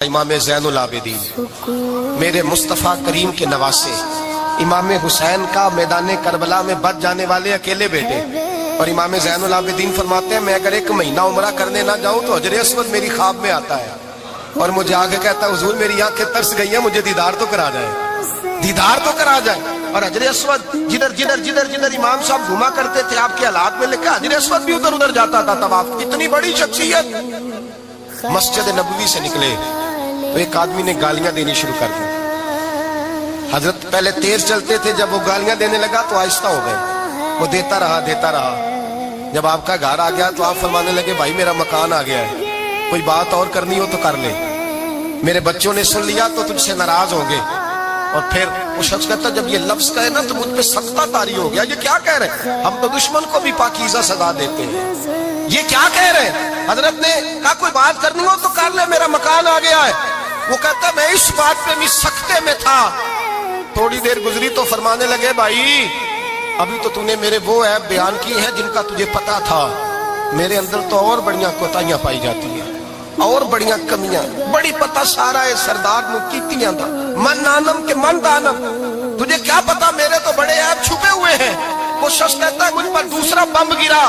امام زین العابدین میرے مصطفیٰ کریم کے نواسے امام حسین کا میدان کربلا میں بچ جانے والے اکیلے بیٹے، اور امام زین العابدین فرماتے ہیں میں اگر ایک مہینہ عمرہ کرنے نہ جاؤں تو حجر اسود میری خواب میں آتا ہے اور مجھے آگے کہتا ہے حضور میری آنکھیں ترس گئی ہیں، مجھے دیدار تو کرا جائے، دیدار تو کرا جائے۔ اور حجر اسود جدھر امام صاحب گھوما کرتے تھے آپ کے حالات میں لکھا حجر اسود بھی ادھر ادھر جاتا تھا طواف۔ اتنی بڑی شخصیت مسجد نبوی سے نکلے تو ایک آدمی نے گالیاں دینی شروع کر دی۔ حضرت پہلے تیز چلتے تھے، جب وہ گالیاں دینے لگا تو آہستہ ہو گئے، وہ دیتا رہا۔ جب آپ کا گھر آ گیا تو آپ فرمانے لگے بھائی میرا مکان آ گیا ہے، کوئی بات اور کرنی ہو تو کر لے، میرے بچوں نے سن لیا تو تجھ سے ناراض ہوں گے۔ اور پھر وہ شخص کہتا جب یہ لفظ کہے نا تو مجھ پہ سخت طاری ہو گیا، یہ کیا کہہ رہے ہیں؟ ہم تو دشمن کو بھی پاکیزہ سزا دیتے ہیں، یہ کیا کہہ رہے ہیں؟ حضرت نے کہا کوئی بات کرنی ہو تو کر لے، میرا مکان آ گیا ہے۔ وہ کہتا میں اس بات پہ بھی سختے میں تھا۔ تھوڑی دیر گزری تو فرمانے لگے بھائی ابھی تو نے میرے وہ عیب بیان کی ہیں جن کا تجھے پتا تھا، میرے اندر تو اور بڑیاں کوتاہیاں پائی جاتی ہیں، اور بڑیاں کمیاں، بڑی پتا سارا ہے سردار نو کیتیاں تھا من نانم کے من دانم، تجھے کیا پتا میرے تو بڑے عیب چھپے ہوئے ہیں۔ وہ شخص کہتا ہے مجھ پر دوسرا بم گرا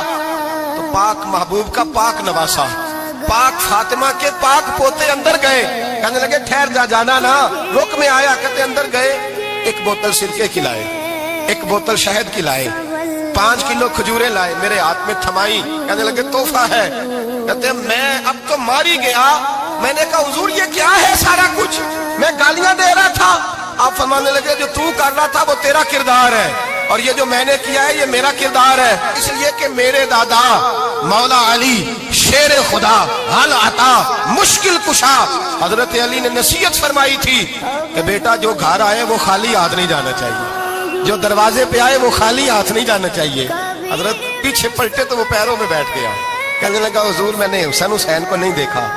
تو پاک محبوب کا پاک نواسا پاک فاطمہ کے پاک پوتے اندر گئے، کہنے لگے ٹھہر جانا نا، رک میں آیا، کہتے اندر گئے، ایک بوتل سرکے کی لائے، ایک بوتل شہد کی لائے، 5 کلو کھجوریں لائے، میرے ہاتھ میں تھمائی، کہنے لگے تحفہ ہے۔ کہتے ہیں میں اب تو ماری گیا، میں نے کہا حضور یہ کیا ہے سارا کچھ، میں گالیاں دے رہا تھا۔ آپ فرمانے لگے جو تو کر رہا تھا وہ تیرا کردار ہے اور یہ جو میں نے کیا ہے یہ میرا کردار ہے، اس لیے کہ میرے دادا مولا علی شیر خدا حل عطا مشکل کشا حضرت علی نے نصیحت فرمائی تھی کہ بیٹا جو گھر آئے وہ خالی ہاتھ نہیں جانا چاہیے، جو دروازے پہ آئے وہ خالی ہاتھ نہیں جانا چاہیے۔ حضرت پیچھے پلٹے تو وہ پیروں میں بیٹھ گیا، کہنے لگا حضور میں نے حسین کو نہیں دیکھا،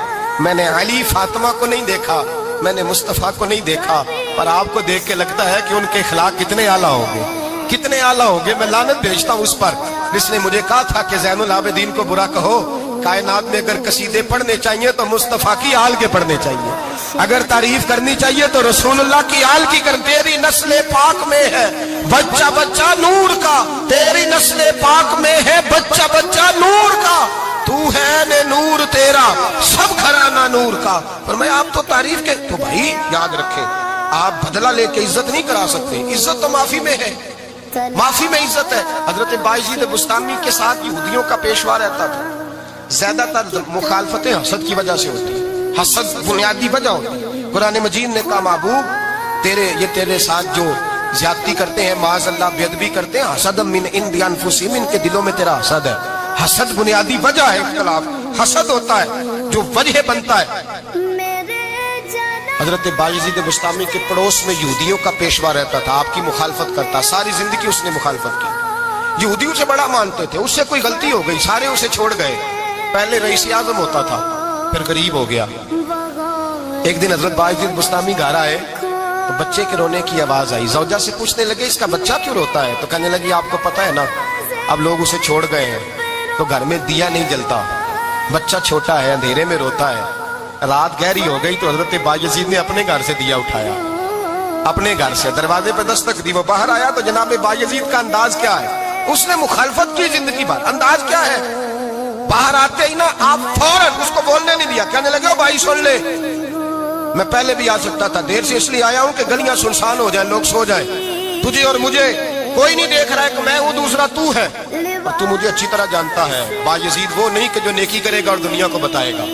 میں نے علی فاطمہ کو نہیں دیکھا، میں نے مصطفیٰ کو نہیں دیکھا، پر آپ کو دیکھ کے لگتا ہے کہ ان کے اخلاق کتنے اعلیٰ ہوں گے، کتنے اعلیٰ ہوں گے۔ میں لعنت بھیجتا ہوں اس پر جس نے مجھے کہا تھا کہ زین العابدین کو برا کہو، کائنات میں اگر قصیدے پڑھنے چاہیے تو مصطفیٰ کی آل کے پڑھنے چاہیے، اگر تعریف کرنی چاہیے تو رسول اللہ کی آل کی کر۔ تیری نسل پاک میں ہے بچہ بچہ نور کا، تیری نسل پاک میں ہے بچہ بچہ نور کا، تو ہے نے نور تیرا سب گھرانہ نور کا۔ فرمایا آپ تو تعریف کے تو بھائی یاد رکھیں آپ بدلہ لے کے عزت نہیں کرا سکتے، عزت تو معافی میں ہے، معافی میں عزت ہے۔ حضرت بایزید بستامی کے ساتھ یہودیوں کا پیشوا رہتا تھا، زیادہ تر مخالفتیں حسد کی وجہ سے ہوتی ہیں، حسد بنیادی وجہ ہوتی ہے۔ قرآن مجید نے کہا محبوب یہ تیرے ساتھ جو زیادتی کرتے ہیں معاذ اللہ بے ادبی کرتے ہیں، حسد من عند انفسہم، ان کے دلوں میں تیرا حسد ہے۔ حسد بنیادی وجہ ہے اختلاف، حسد ہوتا ہے جو وجہ بنتا ہے۔ حضرت بایزید بستامی کے پڑوس میں یہودیوں کا پیشوا رہتا تھا، آپ کی مخالفت کرتا، ساری زندگی اس نے مخالفت کی، یہودی اسے بڑا مانتے تھے، اس سے کوئی غلطی ہو گئی سارے اسے چھوڑ گئے، پہلے رئیس اعظم ہوتا تھا پھر غریب ہو گیا۔ ایک دن حضرت بایزید بستامی گھر آئے تو بچے کے رونے کی آواز آئی، زوجہ سے پوچھنے لگے اس کا بچہ کیوں روتا ہے؟ تو کہنے لگی آپ کو پتہ ہے نا اب لوگ اسے چھوڑ گئے ہیں تو گھر میں دیا نہیں جلتا، بچہ چھوٹا ہے اندھیرے میں روتا ہے۔ رات گہری ہو گئی تو حضرت بایزید نے اپنے گھر سے دیا اٹھایا، اپنے گھر سے دروازے پہ دستک دی، وہ باہر آیا تو جناب بایزید کا انداز کیا ہے؟ اس نے مخالفت کی زندگی بھر، انداز کیا ہے؟ باہر آتے ہی نا آپ فوراً اس کو بولنے نہیں دیا، کہنے لگے بھائی سن لے میں پہلے بھی آ سکتا تھا، دیر سے اس لیے آیا ہوں کہ گلیاں سنسان ہو جائیں، لوگ سو جائیں، تجھے اور مجھے کوئی نہیں دیکھ رہا ہے کہ میں ہوں دوسرا تو ہے، اور تو مجھے اچھی طرح جانتا ہے بایزید وہ نہیں کہ جو نیکی کرے گا اور دنیا کو بتائے گا،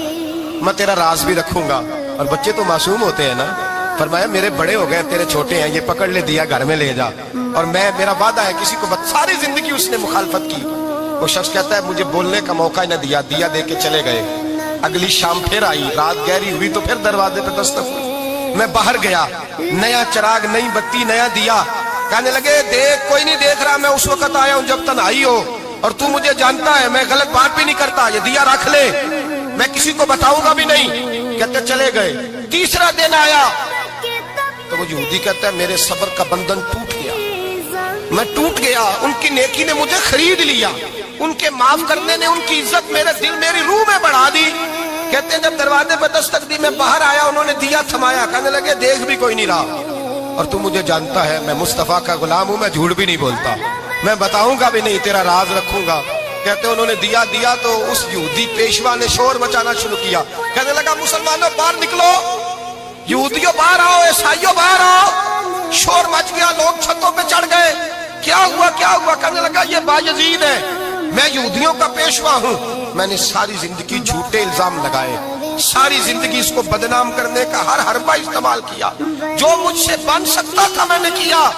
میں تیرا راز بھی رکھوں گا۔ اور بچے تو معصوم ہوتے ہیں نا، فرمایا میرے بڑے ہو گئے تیرے چھوٹے ہیں، یہ پکڑ لے دیا گھر میں لے جا، اور میرا وعدہ ہے کسی کو ساری زندگی اس نے مخالفت کی۔ وہ شخص کہتا ہے مجھے بولنے کا موقع نہ دیا، دیا دے کے چلے گئے۔ اگلی شام پھر آئی، رات گہری ہوئی تو پھر دروازے پہ دستک ہوئی، میں باہر گیا، نیا چراغ نئی بتی نیا دیا، کہنے لگے دیکھ کوئی نہیں دیکھ رہا، میں اس وقت آیا ہوں جب تنہائی ہو اور تو مجھے جانتا ہے، میں غلط بات بھی نہیں کرتا، یہ دیا رکھ لے، میں کسی کو بتاؤں گا بھی نہیں۔ کہتے چلے گئے۔ تیسرا دن آیا تو وہ یہودی کہتا ہے میرے صبر کا بندھن ٹوٹ گیا، میں ٹوٹ گیا، ان کی نیکی نے مجھے خرید لیا، ان کے معاف کرنے نے ان کی عزت میرے دل میری روح میں بڑھا دی، کہتے ہیں جب دروازے پہ دستک دی میں باہر آیا انہوں نے دیا تھمایا کہنے لگے دیکھ بھی کوئی نہیں رہا اور تو مجھے جانتا ہے میں مصطفیٰ کا غلام ہوں میں جھوٹ بھی نہیں بولتا میں بتاؤں گا بھی نہیں تیرا راز رکھوں گا کہتے ہیں انہوں نے دیا تو اس یہودی پیشوا نے شور مچانا شروع کیا کہنے لگا مسلمانوں باہر نکلو یہودیوں باہر آؤ عیسائیوں باہر آؤ شور مچ گیا لوگ چھتوں پہ چڑھ گئے کیا ہوا کہنے لگا یہ بایزید ہے میں یہودیوں کا پیشوا ہوں میں نے ساری زندگی جھوٹے الزام لگائے ساری زندگی اس کو بدنام کرنے کا ہر حربہ استعمال کیا جو مجھ سے بن سکتا تھا میں نے کیا